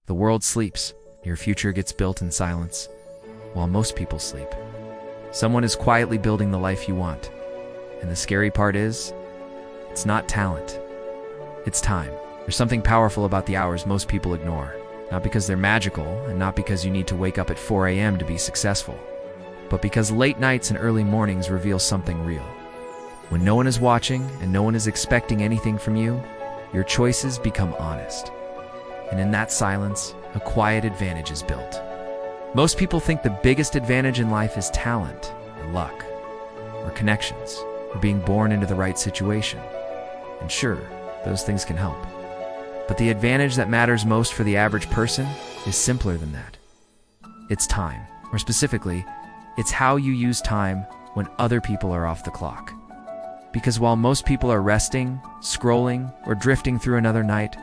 The world sleeps. Your future gets built in silence, while most people sleep. Someone is quietly building the life you want. And the scary part is, it's not talent. It's time. There's something powerful about the hours most people ignore. Not because they're magical, and not because you need to wake up at 4 a.m. to be successful, but because late nights and early mornings reveal something real. When no one is watching and no one is expecting anything from you, your choices become honest. And in that silence, a quiet advantage is built. Most people think the biggest advantage in life is talent, or luck, or connections, or being born into the right situation. And sure, those things can help. But the advantage that matters most for the average person is simpler than that. It's time, or specifically, it's how you use time when other people are off the clock. Because while most people are resting, scrolling, or drifting through another night,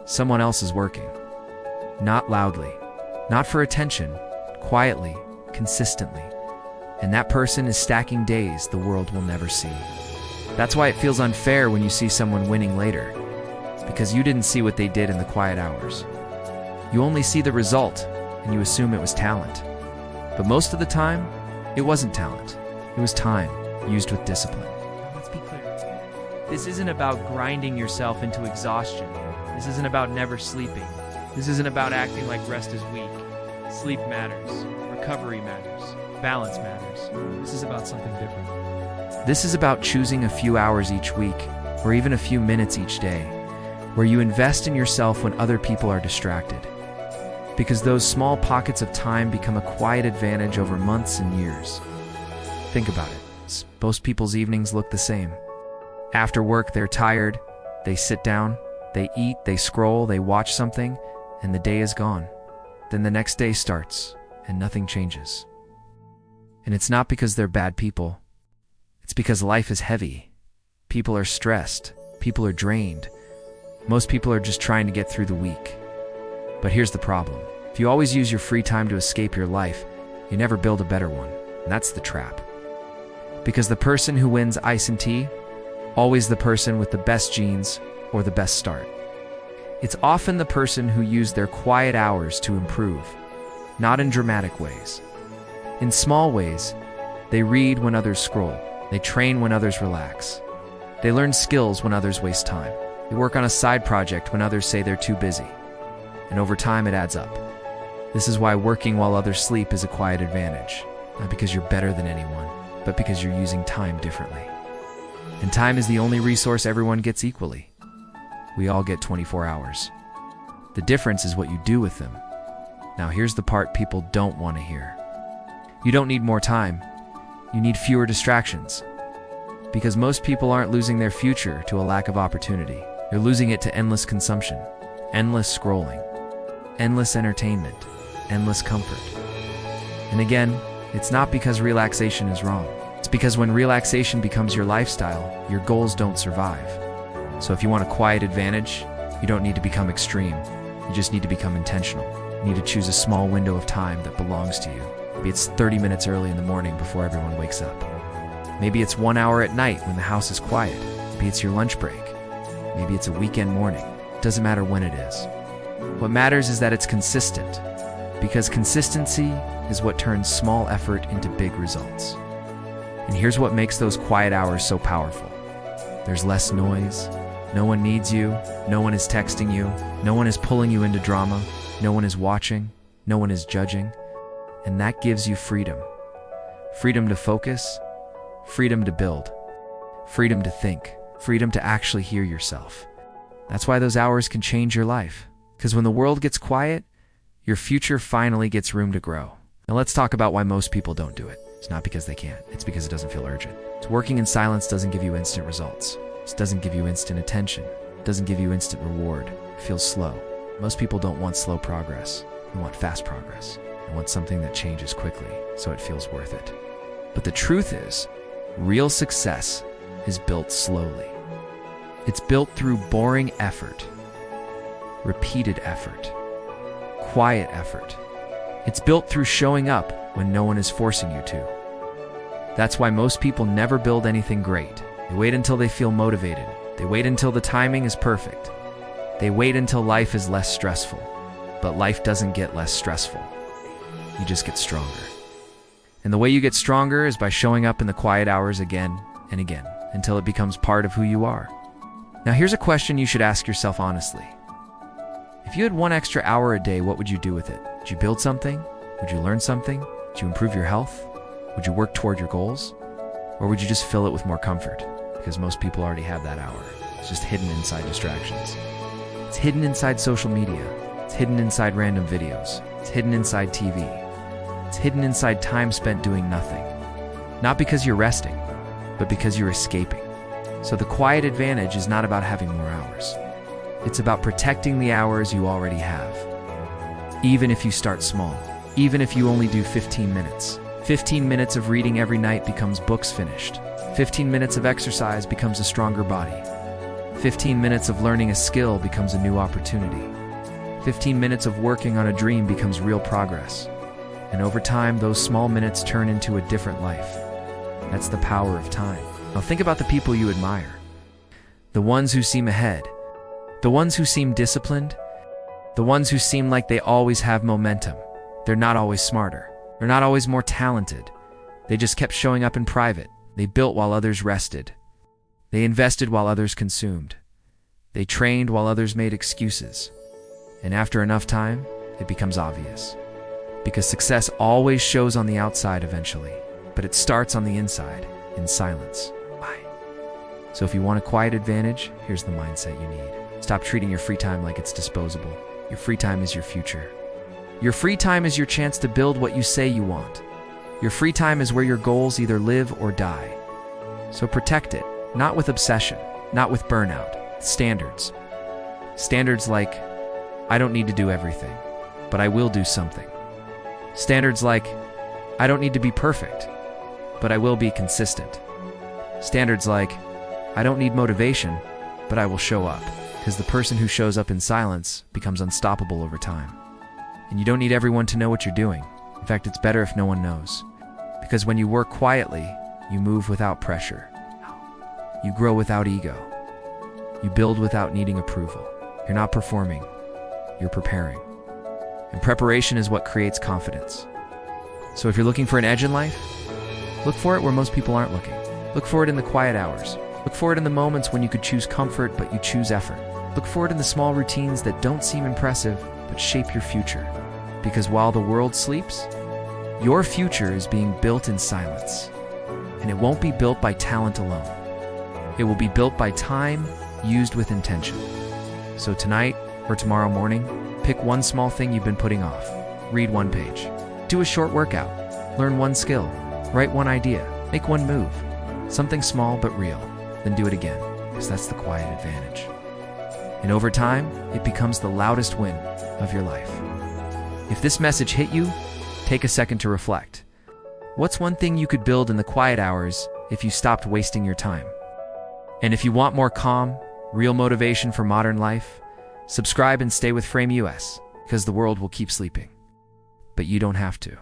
someone else is working. Not loudly, not for attention, quietly, consistently. And that person is stacking days the world will never see. That's why it feels unfair when you see someone winning later, because you didn't see what they did in the quiet hours. You only see the result, and you assume it was talent. But most of the time, it wasn't talent. It was time, used with discipline. Let's be clear. This isn't about grinding yourself into exhaustion. This isn't about never sleeping. This isn't about acting like rest is weak. Sleep matters. Recovery matters. Balance matters. This is about something different. This is about choosing a few hours each week, or even a few minutes each day, where you invest in yourself when other people are distracted. Because those small pockets of time become a quiet advantage over months and years. Think about it. Most people's evenings look the same. After work, they're tired. They sit down, they eat, they scroll, they watch something, and the day is gone. Then the next day starts, and nothing changes. And it's not because they're bad people. It's because life is heavy. People are stressed. People are drained. Most people are just trying to get through the week. But here's the problem. If you always use your free time to escape your life, you never build a better one. And that's the trap. Because the person who wins ice and tea, always the person with the best genes or the best start. It's often the person who used their quiet hours to improve, not in dramatic ways. In small ways, they read when others scroll. They train when others relax. They learn skills when others waste time. They work on a side project when others say they're too busy. And over time, it adds up. This is why working while others sleep is a quiet advantage. Not because you're better than anyone, but because you're using time differently. And time is the only resource everyone gets equally. We all get 24 hours. The difference is what you do with them. Now here's the part people don't want to hear. You don't need more time. You need fewer distractions. Because most people aren't losing their future to a lack of opportunity. They're losing it to endless consumption, endless scrolling, endless entertainment, endless comfort. And again, it's not because relaxation is wrong. It's because when relaxation becomes your lifestyle, your goals don't survive. So if you want a quiet advantage, you don't need to become extreme. You just need to become intentional. You need to choose a small window of time that belongs to you. Maybe it's 30 minutes early in the morning before everyone wakes up. Maybe it's 1 hour at night when the house is quiet. Maybe it's your lunch break. Maybe it's a weekend morning. It doesn't matter when it is. What matters is that it's consistent. Because consistency is what turns small effort into big results. And here's what makes those quiet hours so powerful. There's less noise. No one needs you. No one is texting you. No one is pulling you into drama. No one is watching. No one is judging. And that gives you freedom. Freedom to focus. Freedom to build. Freedom to think. Freedom to actually hear yourself. That's why those hours can change your life. Because when the world gets quiet, your future finally gets room to grow. Now let's talk about why most people don't do it. It's not because they can't. It's because it doesn't feel urgent. Working in silence doesn't give you instant results. It doesn't give you instant attention. It doesn't give you instant reward. It feels slow. Most people don't want slow progress. They want fast progress. They want something that changes quickly, so it feels worth it. But the truth is, real success is built slowly. It's built through boring effort, repeated effort, quiet effort. It's built through showing up when no one is forcing you to. That's why most people never build anything great. They wait until they feel motivated. They wait until the timing is perfect. They wait until life is less stressful. but life doesn't get less stressful. You just get stronger. And the way you get stronger is by showing up in the quiet hours again and again until it becomes part of who you are. Now here's a question you should ask yourself honestly. If you had 1 extra hour a day, what would you do with it? Would you build something? Would you learn something? Would you improve your health? Would you work toward your goals? Or would you just fill it with more comfort? Because most people already have that hour. It's just hidden inside distractions. It's hidden inside social media. It's hidden inside random videos. It's hidden inside TV. It's hidden inside time spent doing nothing. Not because you're resting, but because you're escaping. So the quiet advantage is not about having more hours. It's about protecting the hours you already have. Even if you start small, even if you only do 15 minutes. 15 minutes of reading every night becomes books finished. 15 minutes of exercise becomes a stronger body. 15 minutes of learning a skill becomes a new opportunity. 15 minutes of working on a dream becomes real progress. And over time, those small minutes turn into a different life. That's the power of time. Now think about the people you admire. The ones who seem ahead. The ones who seem disciplined. The ones who seem like they always have momentum. They're not always smarter. They're not always more talented. They just kept showing up in private. They built while others rested. They invested while others consumed. They trained while others made excuses. And after enough time, it becomes obvious. Because success always shows on the outside eventually, but it starts on the inside, in silence. Why? So if you want a quiet advantage, here's the mindset you need. Stop treating your free time like it's disposable. Your free time is your future. Your free time is your chance to build what you say you want. Your free time is where your goals either live or die. So protect it, not with obsession, not with burnout, standards. Standards like, I don't need to do everything, but I will do something. Standards like, I don't need to be perfect, but I will be consistent. Standards like, I don't need motivation, but I will show up, because the person who shows up in silence becomes unstoppable over time. And you don't need everyone to know what you're doing. In fact, it's better if no one knows. Because when you work quietly, you move without pressure. You grow without ego. You build without needing approval. You're not performing, you're preparing. And preparation is what creates confidence. So if you're looking for an edge in life, look for it where most people aren't looking. Look for it in the quiet hours. Look for it in the moments when you could choose comfort, but you choose effort. Look for it in the small routines that don't seem impressive, but shape your future. Because while the world sleeps, your future is being built in silence. And it won't be built by talent alone. It will be built by time used with intention. So tonight or tomorrow morning, pick one small thing you've been putting off. Read 1 page. Do a short workout. Learn 1 skill. Write 1 idea. Make 1 move. Something small but real. Then do it again, because that's the quiet advantage. And over time, it becomes the loudest win of your life. If this message hit you, take a second to reflect. What's one thing you could build in the quiet hours if you stopped wasting your time? And if you want more calm, real motivation for modern life, subscribe and stay with FrameUS, because the world will keep sleeping. But you don't have to.